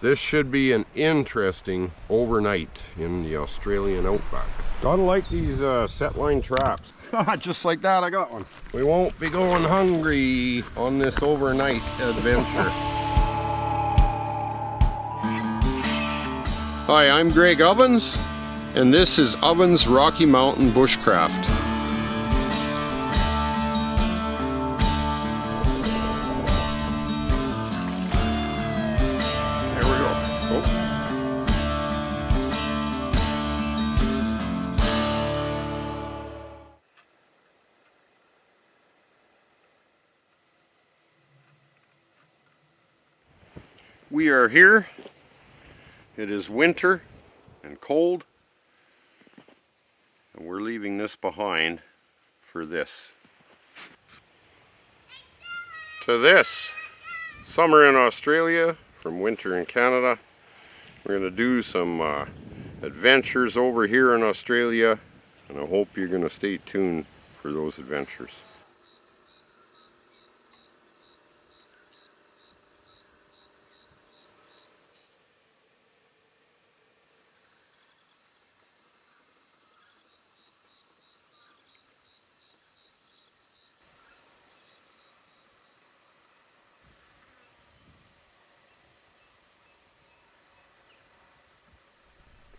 This should be an interesting overnight in the Australian Outback. Gotta like these set line traps. Just like that, I got one. We won't be going hungry on this overnight adventure. Hi, I'm Greg Ovens, and this is Ovens Rocky Mountain Bushcraft. We are here. It is winter and cold, and we're leaving this behind for this. To this, summer in Australia from winter in Canada. We're going to do some adventures over here in Australia, and I hope you're going to stay tuned for those adventures.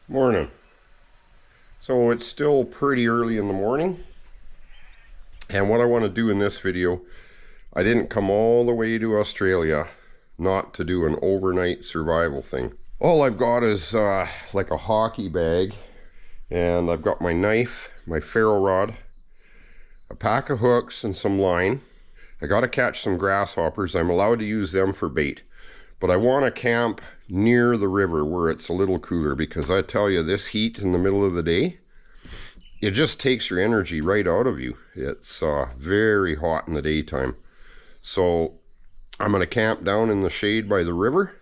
Morning. So it's still pretty early in the morning, and what I want to do in this video, I didn't come all the way to Australia not to do an overnight survival thing. All I've got is like a hockey bag, and I've got my knife, my ferro rod, a pack of hooks, and some line. I got to catch some grasshoppers. I'm allowed to use them for bait. But I want to camp near the river where it's a little cooler, because I tell you, this heat in the middle of the day, it just takes your energy right out of you. It's very hot in the daytime. So I'm going to camp down in the shade by the river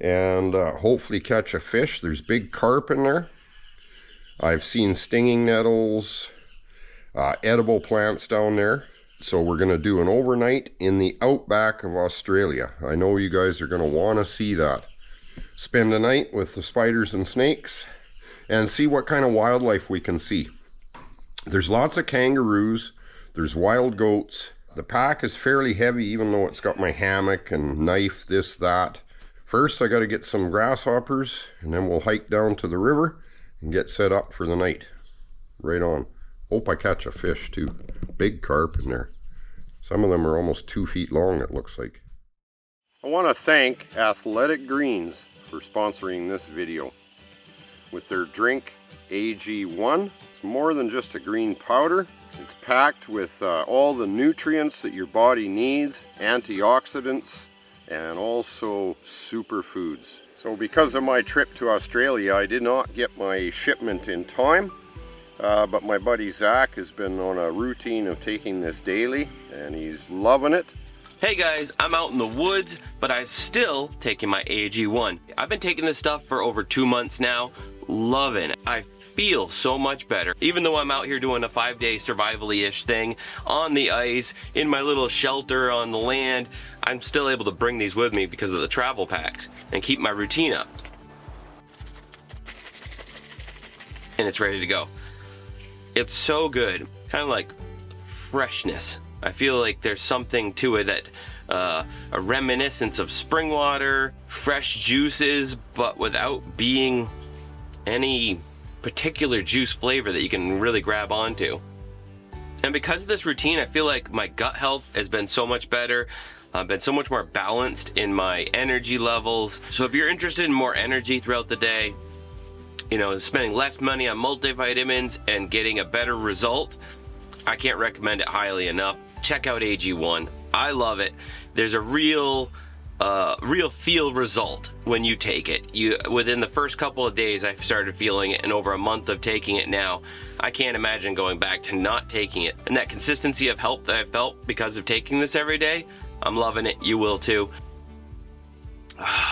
and hopefully catch a fish. There's big carp in there. I've seen stinging nettles, edible plants down there. So we're going to do an overnight in the outback of Australia. I know you guys are going to want to see that. Spend the night with the spiders and snakes and see what kind of wildlife we can see. There's lots of kangaroos. There's wild goats. The pack is fairly heavy, even though it's got my hammock and knife, this, that. First, I got to get some grasshoppers, and then we'll hike down to the river and get set up for the night. Right on. Hope I catch a fish too. Big carp in there. Some of them are almost 2 feet long, it looks like. I want to thank Athletic Greens for sponsoring this video. With their drink AG1, it's more than just a green powder. It's packed with all the nutrients that your body needs, antioxidants, and also superfoods. So because of my trip to Australia, I did not get my shipment in time. But my buddy Zach has been on a routine of taking this daily, and he's loving it. Hey guys, I'm out in the woods, but I'm still taking my AG1. I've been taking this stuff for over 2 months now, loving it. I feel so much better. Even though I'm out here doing a 5-day survival-ish thing on the ice, in my little shelter on the land, I'm still able to bring these with me because of the travel packs and keep my routine up. And it's ready to go. It's so good, kind of like freshness. I feel like there's something to it that, a reminiscence of spring water, fresh juices, but without being any particular juice flavor that you can really grab onto. And because of this routine, I feel like my gut health has been so much better. I've been so much more balanced in my energy levels. So if you're interested in more energy throughout the day, you know, spending less money on multivitamins and getting a better result, I can't recommend it highly enough. Check out AG1. I love it. There's a real feel result when you take it. Within the first couple of days, I started feeling it, and over a month of taking it now, I can't imagine going back to not taking it. And that consistency of health that I felt because of taking this every day, I'm loving it. You will too.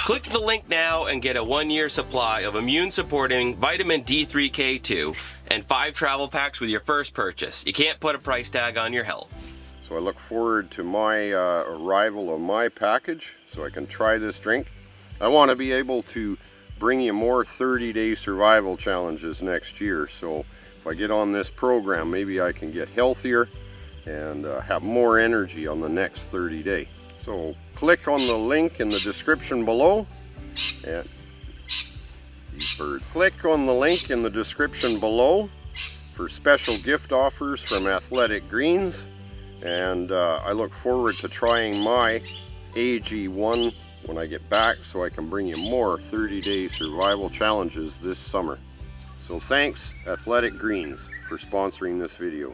Click the link now and get a 1-year supply of immune-supporting vitamin D3K2 and 5 travel packs with your first purchase. You can't put a price tag on your health. So I look forward to my arrival of my package so I can try this drink. I want to be able to bring you more 30-day survival challenges next year. So if I get on this program, maybe I can get healthier and have more energy on the next 30-day. So click on the link in the description below, and these birds. Click on the link in the description below for special gift offers from Athletic Greens, and I look forward to trying my AG1 when I get back, so I can bring you more 30-day survival challenges this summer. So thanks Athletic Greens for sponsoring this video.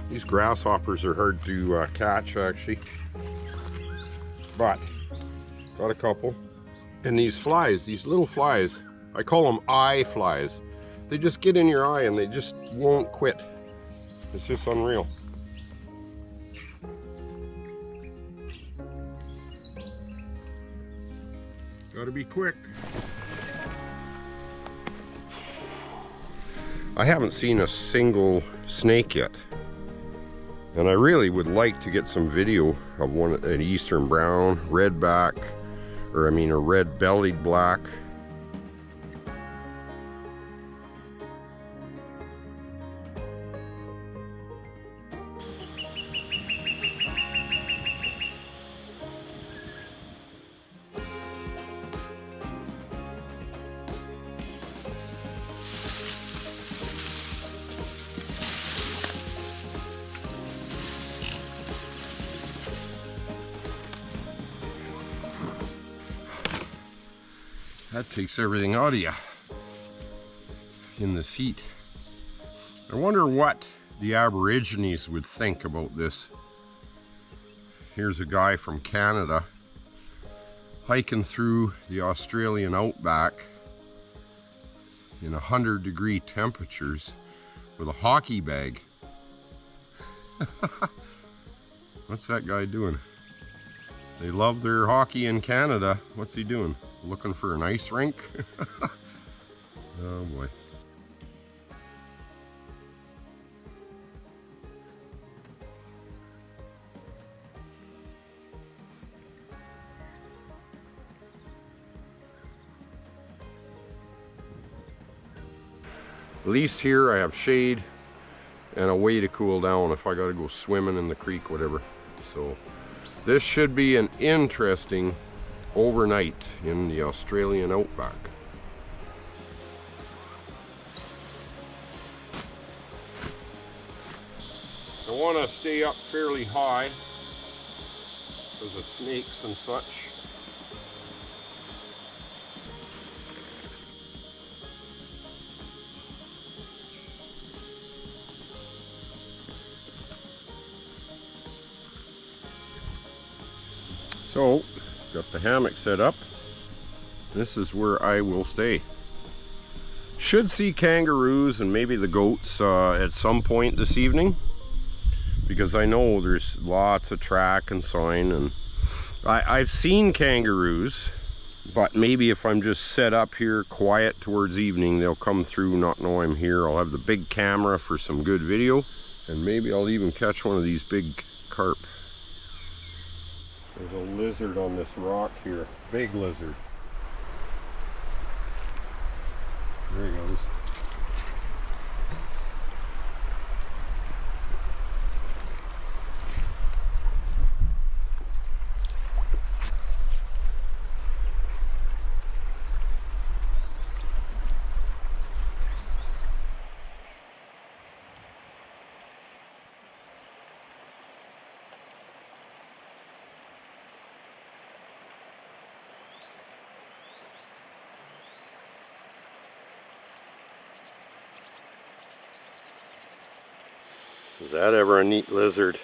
These grasshoppers are hard to catch actually, but got a couple. And these flies, these little flies, I call them eye flies. They just get in your eye and they just won't quit. It's just unreal. Gotta be quick. I haven't seen a single snake yet. And I really would like to get some video of one, an eastern brown, redback, or I mean a red-bellied black. That takes everything out of you in this heat. I wonder what the Aborigines would think about this. Here's a guy from Canada hiking through the Australian Outback in 100-degree temperatures with a hockey bag. What's that guy doing? They love their hockey in Canada. What's he doing? Looking for an ice rink? Oh boy. At least here I have shade and a way to cool down if I gotta go swimming in the creek, whatever. So this should be an interesting overnight in the Australian Outback. I want to stay up fairly high because of snakes and such. So, got the hammock set up. This is where I will stay. Should see kangaroos and maybe the goats at some point this evening, because I know there's lots of track and sign, and I've seen kangaroos, but maybe if I'm just set up here quiet towards evening, they'll come through, not know I'm here. I'll have the big camera for some good video, and maybe I'll even catch one of these big carp. There's a lizard on this rock here, big lizard. There he goes. Is that ever a neat lizard?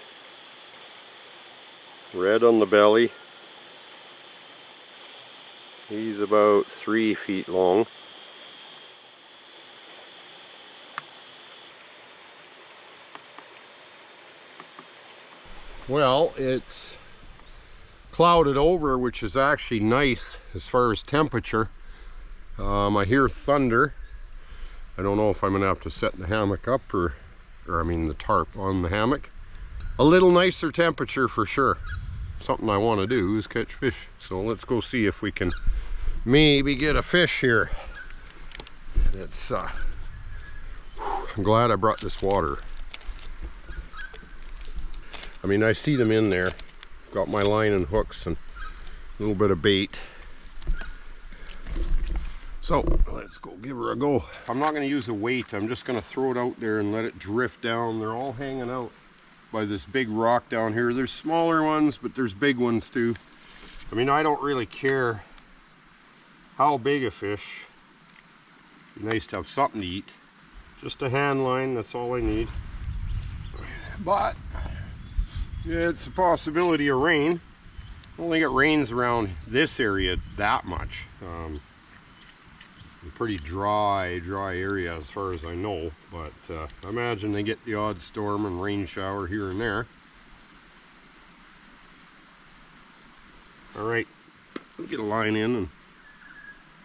Red on the belly. He's about 3 feet long. Well, it's clouded over, which is actually nice as far as temperature. I hear thunder. I don't know if I'm gonna have to set the hammock up or I mean the tarp on the hammock. A little nicer temperature for sure. Something I want to do is catch fish. So let's go see if we can maybe get a fish here. It's I'm glad I brought this water. I mean, I see them in there. Got my line and hooks and a little bit of bait. So let's go give her a go. I'm not going to use a weight. I'm just going to throw it out there and let it drift down. They're all hanging out by this big rock down here. There's smaller ones, but there's big ones too. I mean, I don't really care how big a fish. It'd be nice to have something to eat. Just a hand line, that's all I need. But it's a possibility of rain. I don't think it rains around this area that much. A pretty dry area as far as I know, but I imagine they get the odd storm and rain shower here and there. All right, let's get a line in, and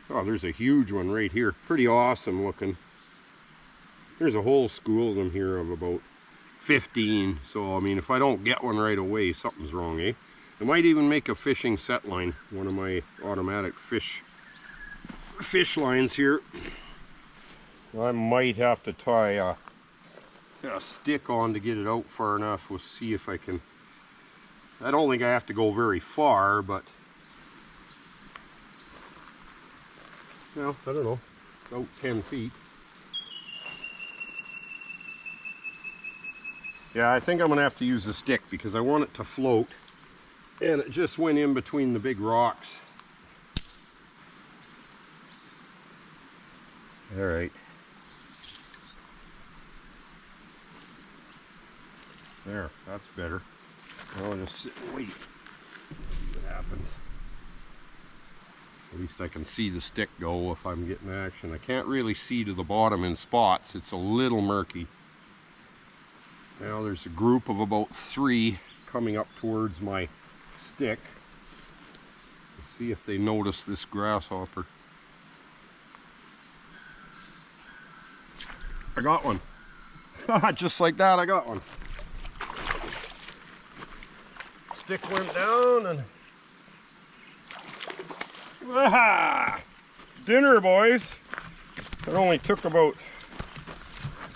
oh, there's a huge one right here. Pretty awesome looking. There's a whole school of them here of about 15. So I mean, if I don't get one right away, something's wrong, eh? I might even make a fishing set line, one of my automatic fish lines here. I might have to tie a stick on to get it out far enough. We'll see if I can. I don't think I have to go very far, but well, I don't know. It's out 10 feet. Yeah, I think I'm gonna have to use a stick because I want it to float, and it just went in between the big rocks. All right. There, that's better. I'll just sit and wait. See what happens. At least I can see the stick go if I'm getting action. I can't really see to the bottom in spots. It's a little murky. Now there's a group of about 3 coming up towards my stick. Let's see if they notice this grasshopper. I got one. Just like that, I got one. Stick went down and... Aha! Dinner, boys. It only took about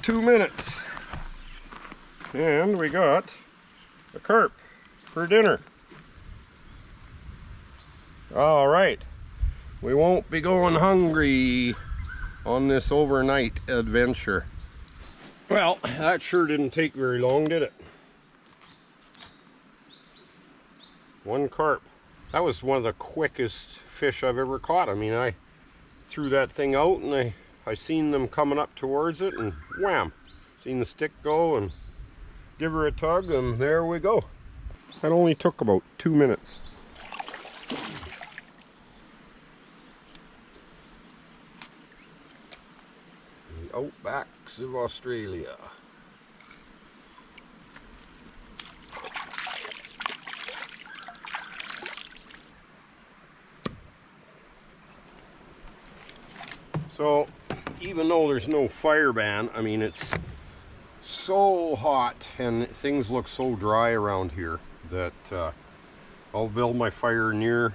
2 minutes. And we got a carp for dinner. All right. We won't be going hungry on this overnight adventure. Well, that sure didn't take very long, did it? One carp. That was one of the quickest fish I've ever caught. I mean, I threw that thing out and I seen them coming up towards it and wham! Seen the stick go and give her a tug and there we go. That only took about 2 minutes. The outbacks of Australia. So, even though there's no fire ban, I mean, it's so hot and things look so dry around here that I'll build my fire near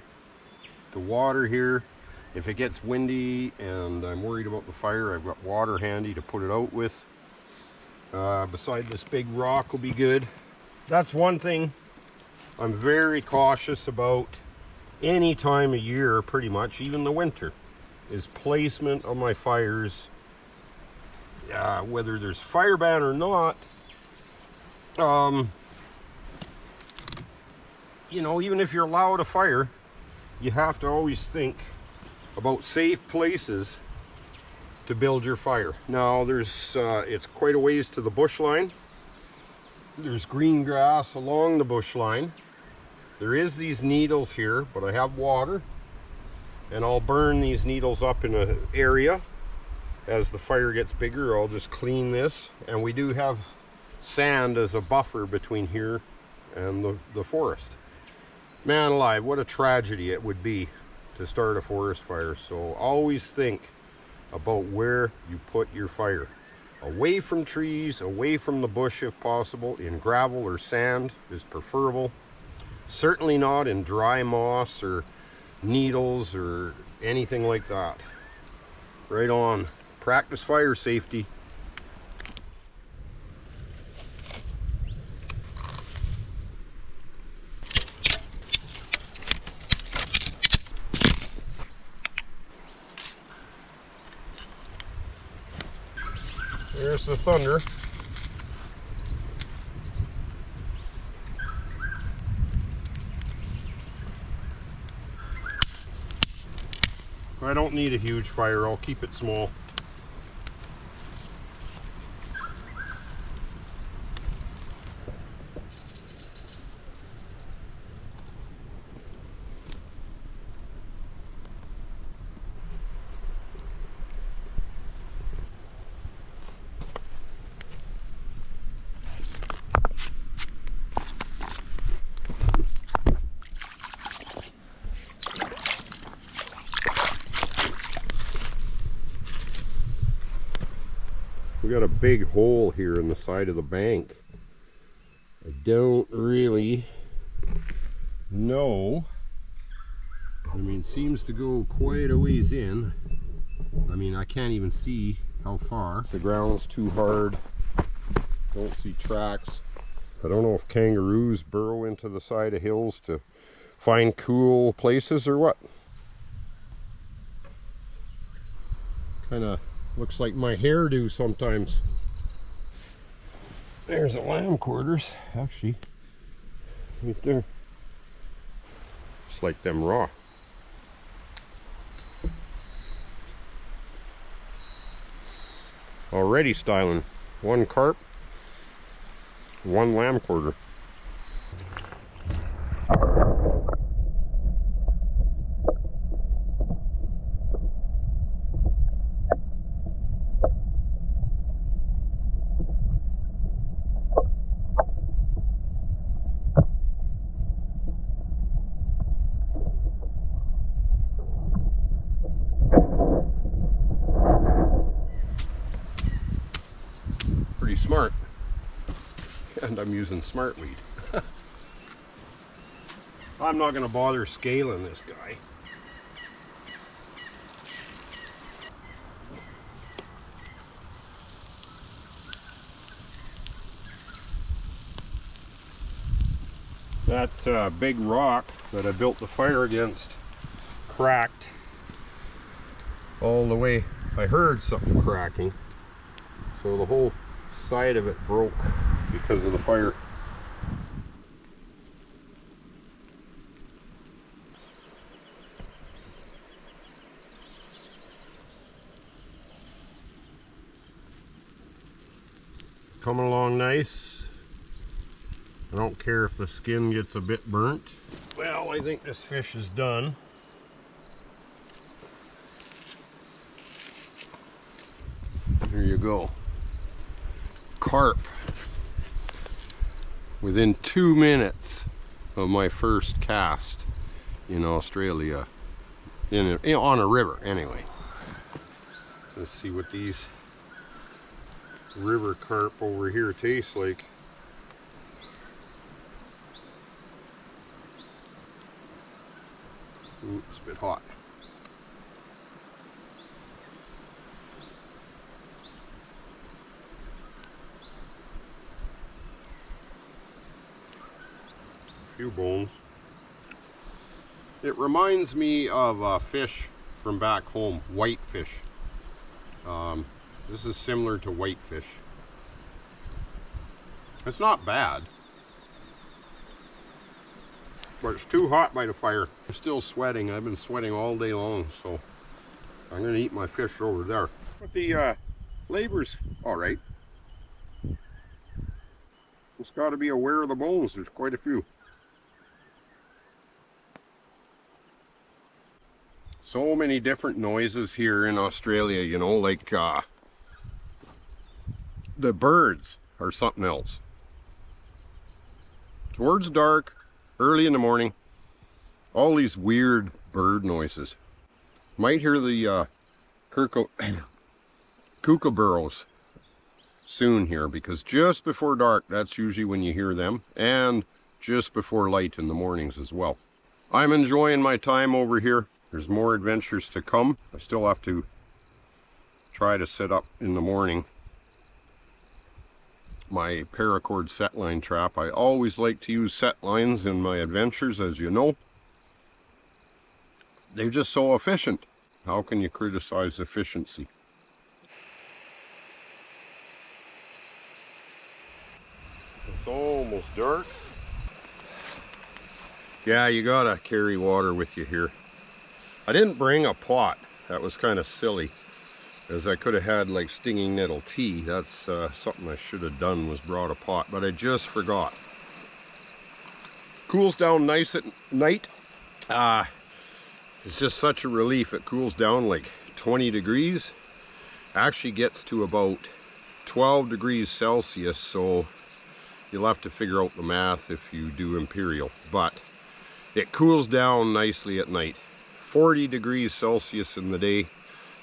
the water here. If it gets windy and I'm worried about the fire, I've got water handy to put it out with. Beside this big rock will be good. That's one thing I'm very cautious about any time of year, pretty much, even the winter, is placement of my fires. Whether there's fire ban or not, you know, even if you're allowed a fire, you have to always think about safe places to build your fire. Now there's it's quite a ways to the bush line. There's green grass along the bush line. There is these needles here, but I have water and I'll burn these needles up in an area. As the fire gets bigger, I'll just clean this, and we do have sand as a buffer between here and the forest. Man alive, what a tragedy it would be to start a forest fire. So always think about where you put your fire. Away from trees, away from the bush if possible. In gravel or sand is preferable. Certainly not in dry moss or needles or anything like that. Right on. Practice fire safety. There's the thunder. I don't need a huge fire, I'll keep it small. We got a big hole here in the side of the bank. I don't really know. I mean, it seems to go quite a ways in. I mean, I can't even see how far. The ground's too hard. Don't see tracks. I don't know if kangaroos burrow into the side of hills to find cool places or what. Kind of looks like my hairdo sometimes. There's a lamb quarters, actually, right there. Just like them raw. Already styling. One carp, one lamb quarter. Smart, and I'm using smart weed. I'm not going to bother scaling this guy. That big rock that I built the fire against cracked all the way. I heard something cracking, so the whole side of it broke because of the fire. Coming along nice. I don't care if the skin gets a bit burnt. Well, I think this fish is done. There you go. Carp within 2 minutes of my first cast in Australia, on a river anyway. Let's see what these river carp over here taste like. Ooh, it's a bit hot. Few bones. It reminds me of a fish from back home, whitefish. This is similar to whitefish. It's not bad, but it's too hot by the fire. I'm still sweating. I've been sweating all day long, so I'm gonna eat my fish over there. But the flavor's all right. Just got to be aware of the bones. There's quite a few. So many different noises here in Australia, you know, like the birds are something else. Towards dark, early in the morning, all these weird bird noises. Might hear the kookaburras soon here, because just before dark, that's usually when you hear them, and just before light in the mornings as well. I'm enjoying my time over here. There's more adventures to come. I still have to try to set up in the morning my paracord set line trap. I always like to use set lines in my adventures, as you know. They're just so efficient. How can you criticize efficiency? It's almost dark. Yeah, you gotta carry water with you here. I didn't bring a pot. That was kind of silly, as I could have had like stinging nettle tea. That's something I should have done, was brought a pot, but I just forgot. Cools down nice at night. It's just such a relief. It cools down like 20 degrees. Actually gets to about 12 degrees Celsius, so you'll have to figure out the math if you do imperial, but it cools down nicely at night. 40 degrees Celsius in the day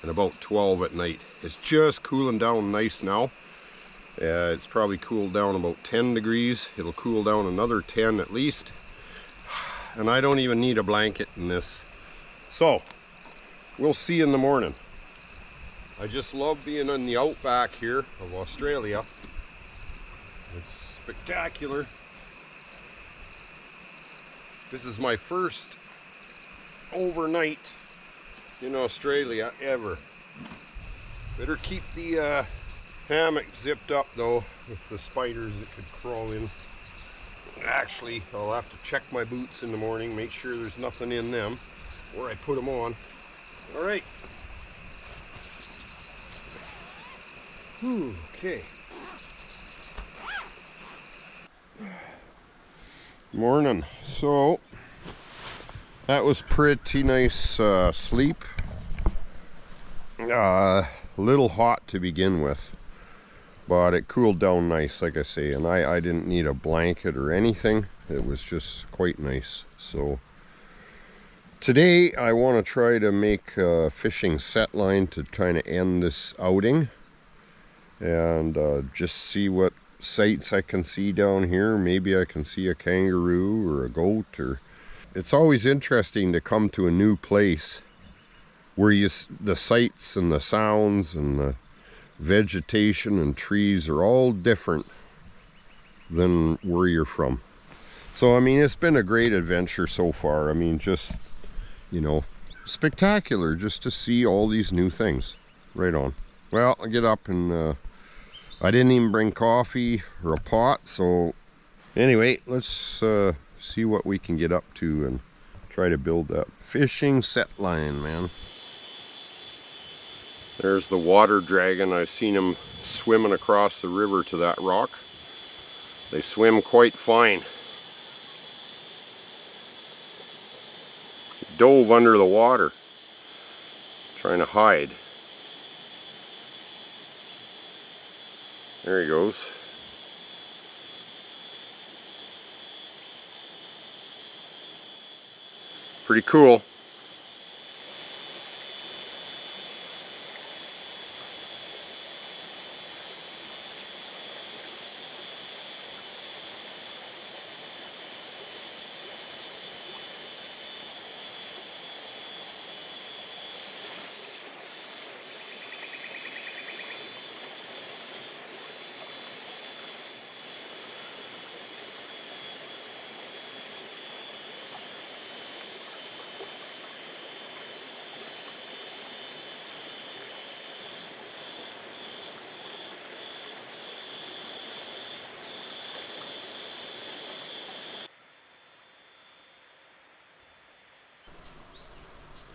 and about 12 at night. It's just cooling down nice now. It's probably cooled down about 10 degrees. It'll cool down another 10 at least. And I don't even need a blanket in this. So, we'll see in the morning. I just love being in the outback here of Australia. It's spectacular. This is my first overnight in Australia ever. Better keep the hammock zipped up though, with the spiders that could crawl in. Actually, I'll have to check my boots in the morning, make sure there's nothing in them, or I put them on. All right. Okay. Morning. So that was pretty nice sleep. A little hot to begin with, but it cooled down nice, like I say, and I didn't need a blanket or anything. It was just quite nice. So today I want to try to make a fishing set line to kind of end this outing, and just see what sights I can see down here. Maybe I can see a kangaroo or a goat. Or it's always interesting to come to a new place where the sights and the sounds and the vegetation and trees are all different than where you're from. So I mean, it's been a great adventure so far. I mean, just, you know, spectacular just to see all these new things. Right on. Well, I'll get up and I didn't even bring coffee or a pot, so anyway, let's see what we can get up to and try to build that fishing set line, man. There's the water dragon. I've seen him swimming across the river to that rock. They swim quite fine. He dove under the water, trying to hide. There he goes. Pretty cool.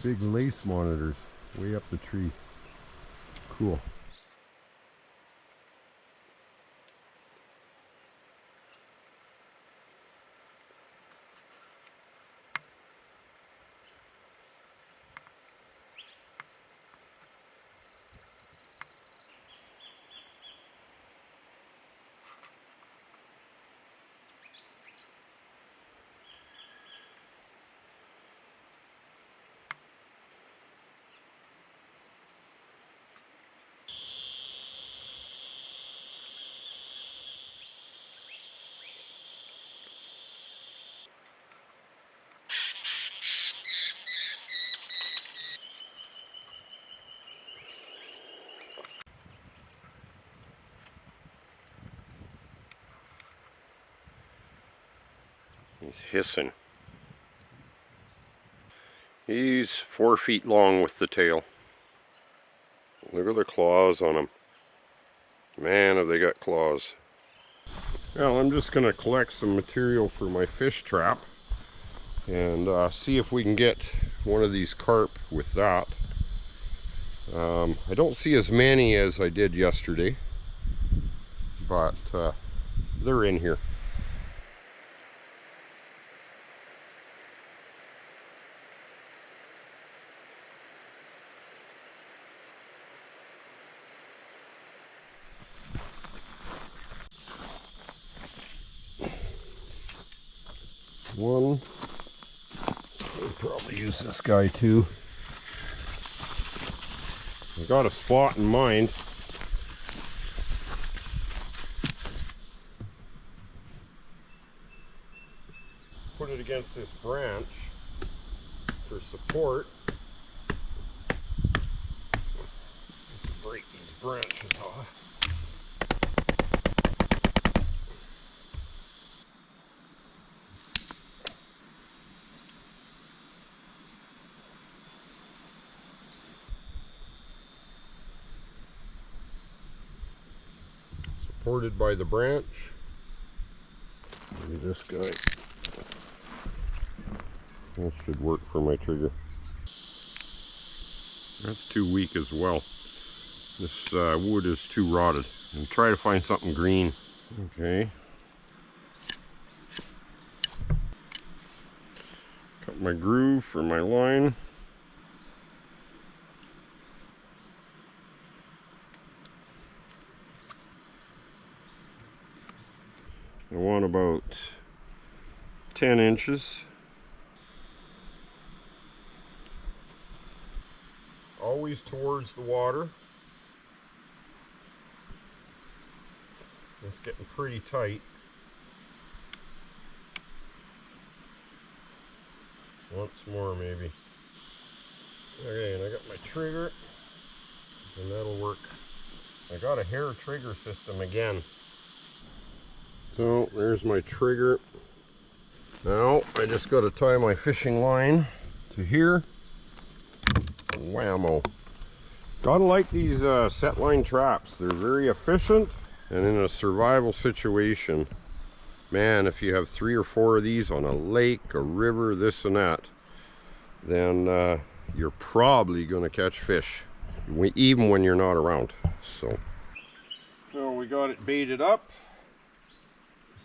Big lace monitors way up the tree. Cool. He's hissing. He's 4 feet long with the tail. Look at the claws on him. Man, have they got claws. Well, I'm just going to collect some material for my fish trap and see if we can get one of these carp with that. I don't see as many as I did yesterday, but they're in here. One. I'll probably use this guy too. I got a spot in mind. Put it against this branch for support. Break these branches off. Supported by the branch. Maybe this guy. That should work for my trigger. That's too weak as well. This wood is too rotted. And try to find something green. Okay. Cut my groove for my line. I want about 10 inches. Always towards the water. It's getting pretty tight. Once more maybe. Okay, and I got my trigger, and that'll work. I got a hair trigger system again. So there's my trigger. Now I just got to tie my fishing line to here. Whammo. Gotta like these set line traps. They're very efficient, and in a survival situation, man, if you have 3 or 4 of these on a lake, a river, this and that, then you're probably going to catch fish, even when you're not around. So we got it baited up.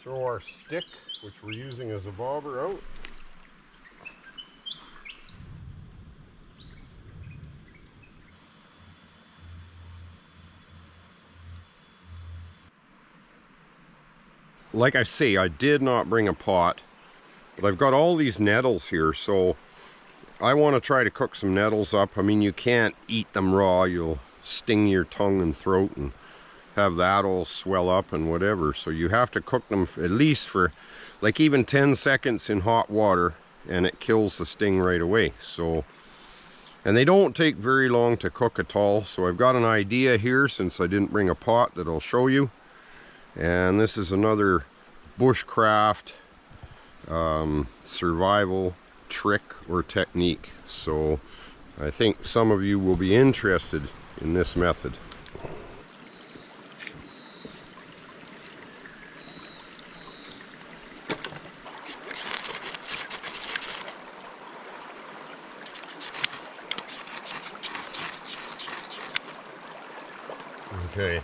Throw our stick, which we're using as a bobber, out. Like I say, I did not bring a pot, but I've got all these nettles here, so I want to try to cook some nettles up. I mean, you can't eat them raw. You'll sting your tongue and throat and have that all swell up and whatever. So you have to cook them at least for like even 10 seconds in hot water, and it kills the sting right away. So, and they don't take very long to cook at all. So I've got an idea here, since I didn't bring a pot, that I'll show you. And this is another bushcraft survival trick or technique. So I think some of you will be interested in this method. Okay.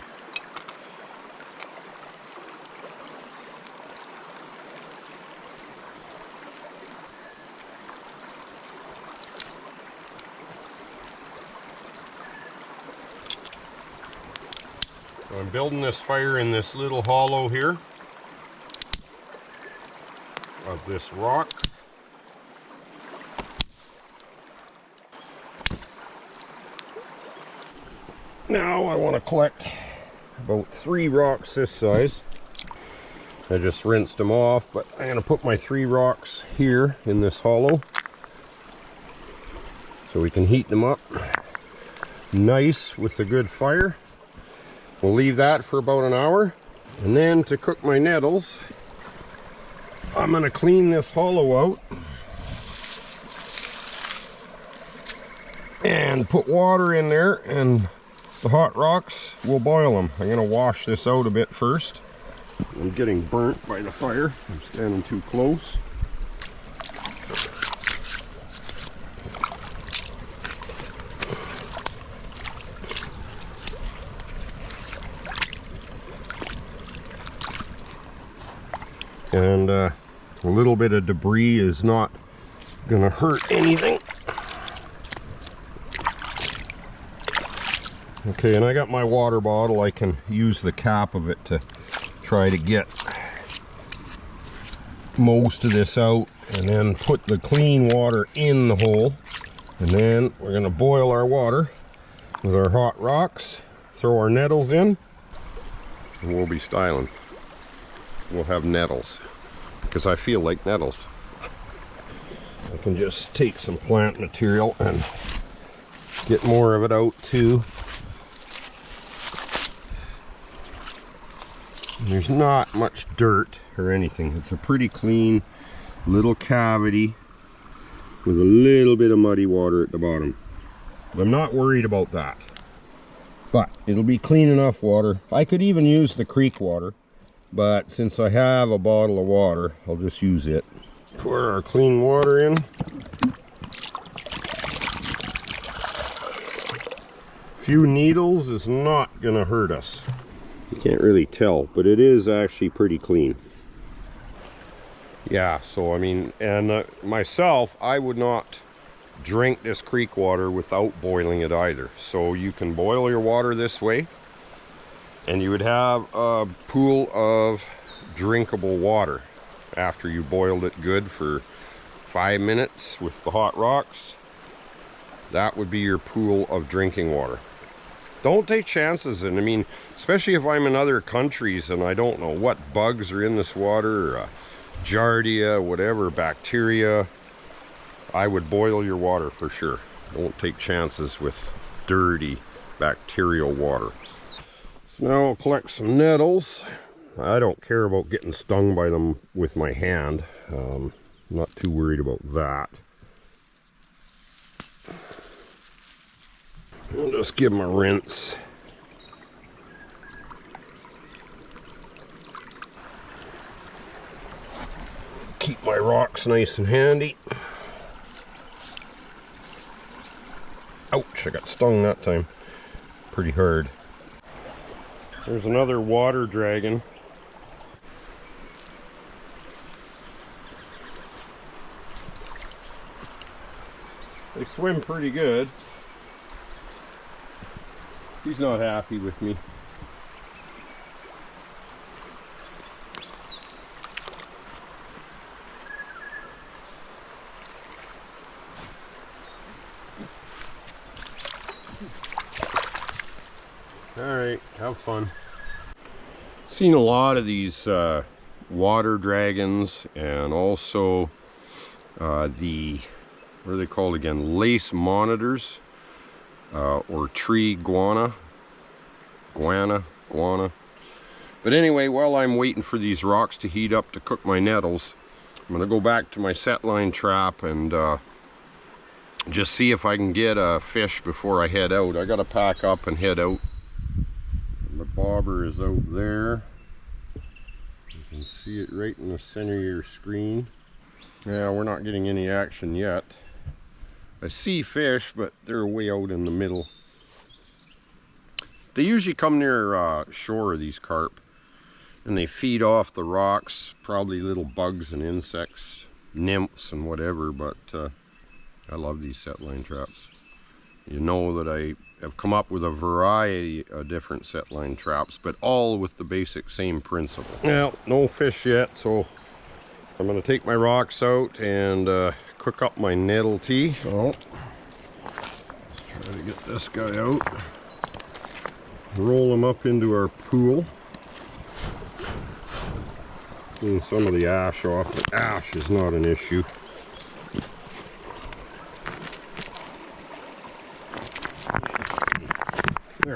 So I'm building this fire in this little hollow here of this rock. Now I want to collect about 3 rocks this size. I just rinsed them off, but I'm going to put my 3 rocks here in this hollow so we can heat them up nice with a good fire. We'll leave that for about an hour, and then to cook my nettles, I'm gonna clean this hollow out and put water in there, and the hot rocks, we'll boil them. I'm gonna wash this out a bit first. I'm getting burnt by the fire. I'm standing too close. And a little bit of debris is not gonna hurt anything. Okay, and I got my water bottle. I can use the cap of it to try to get most of this out, and then put the clean water in the hole. And then we're gonna boil our water with our hot rocks, throw our nettles in, and we'll be styling. We'll have nettles, because I feel like nettles. I can just take some plant material and get more of it out too. There's not much dirt or anything. It's a pretty clean little cavity with a little bit of muddy water at the bottom. But I'm not worried about that. But it'll be clean enough water. I could even use the creek water, but since I have a bottle of water, I'll just use it. Pour our clean water in. A few needles is not gonna hurt us. You can't really tell, but it is actually pretty clean. Yeah, so I mean, and myself, I would not drink this creek water without boiling it either. So you can boil your water this way, and you would have a pool of drinkable water after you boiled it good for 5 minutes with the hot rocks. That would be your pool of drinking water. Don't take chances, and I mean, especially if I'm in other countries and I don't know what bugs are in this water, or giardia, whatever, bacteria, I would boil your water for sure. Don't take chances with dirty bacterial water. So now I'll collect some nettles. I don't care about getting stung by them with my hand. I'm not too worried about that. I'll just give them a rinse. Keep my rocks nice and handy. Ouch, I got stung that time. Pretty hard. There's another water dragon. They swim pretty good. He's not happy with me. Alright, have fun. Seen a lot of these water dragons, and also the, what are they called again? Lace monitors. Or tree guana. But anyway, while I'm waiting for these rocks to heat up to cook my nettles, I'm going to go back to my set line trap and just see if I can get a fish before I head out. I got to pack up and head out. The bobber is out there. You can see it right in the center of your screen. Yeah, we're not getting any action yet. I see fish, but they're way out in the middle. They usually come near shore, these carp, and they feed off the rocks, probably little bugs and insects, nymphs and whatever, but I love these set line traps. You know that I have come up with a variety of different set line traps, but all with the basic same principle. Well, no fish yet, so I'm going to take my rocks out and cook up my nettle tea. So let's try to get this guy out. Roll him up into our pool. Clean some of the ash off. The ash is not an issue. There.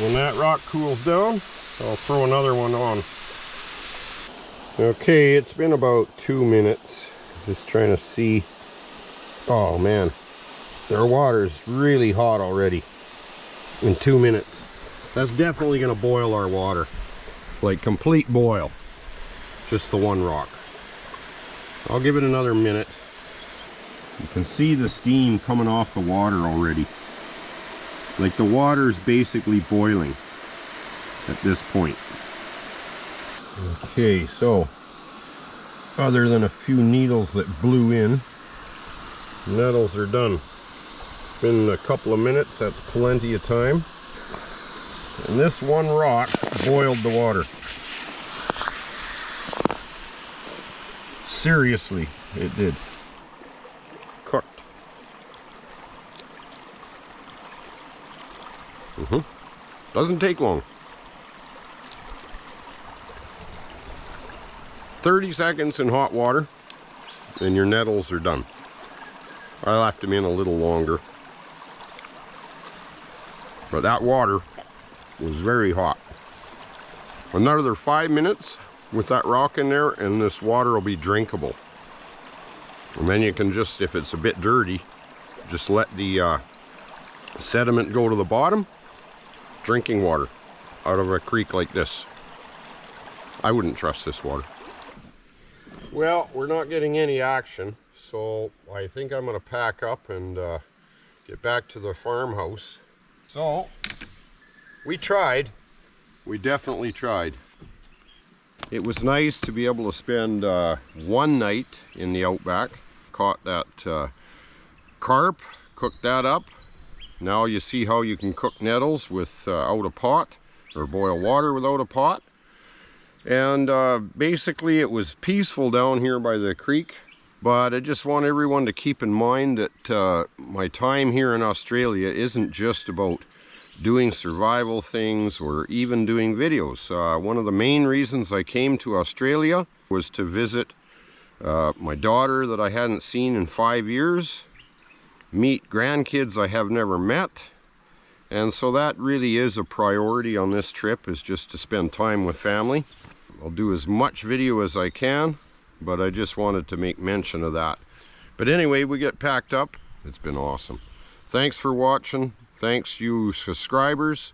When that rock cools down, I'll throw another one on. Okay, it's been about 2 minutes. Just trying to see. Oh man, their water's really hot already in 2 minutes. That's definitely gonna boil our water. Like complete boil. Just the one rock. I'll give it another minute. You can see the steam coming off the water already. Like the water's basically boiling at this point. Okay, so other than a few needles that blew in, nettles are done. It's been a couple of minutes, that's plenty of time. And this one rock boiled the water. Seriously, it did. Cooked. Doesn't take long. 30 seconds in hot water and your nettles are done. I left them in a little longer. But that water was very hot. Another 5 minutes with that rock in there and this water will be drinkable. And then you can just, if it's a bit dirty, just let the sediment go to the bottom. Drinking water out of a creek like this. I wouldn't trust this water. Well, we're not getting any action, so I think I'm going to pack up and get back to the farmhouse. So, we tried. We definitely tried. It was nice to be able to spend one night in the Outback. Caught that carp, cooked that up. Now you see how you can cook nettles without a pot, or boil water without a pot. And basically it was peaceful down here by the creek. But I just want everyone to keep in mind that my time here in Australia isn't just about doing survival things or even doing videos. One of the main reasons I came to Australia was to visit my daughter that I hadn't seen in 5 years, meet grandkids I have never met, and so that really is a priority on this trip, is just to spend time with family. I'll do as much video as I can, but I just wanted to make mention of that. But anyway, we get packed up. It's been awesome. Thanks for watching. Thanks you subscribers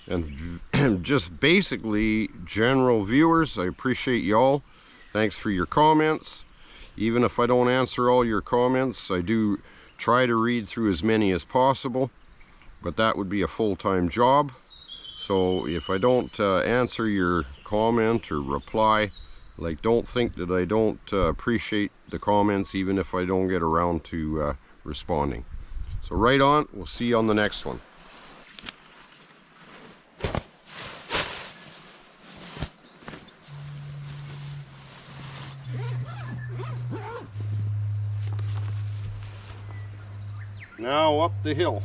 and just basically general viewers. I appreciate y'all. Thanks for your comments. Even if I don't answer all your comments, I do try to read through as many as possible, but that would be a full-time job. So if I don't answer your comment or reply, like, don't think that I don't appreciate the comments even if I don't get around to responding. So right on, we'll see you on the next one. Now up the hill.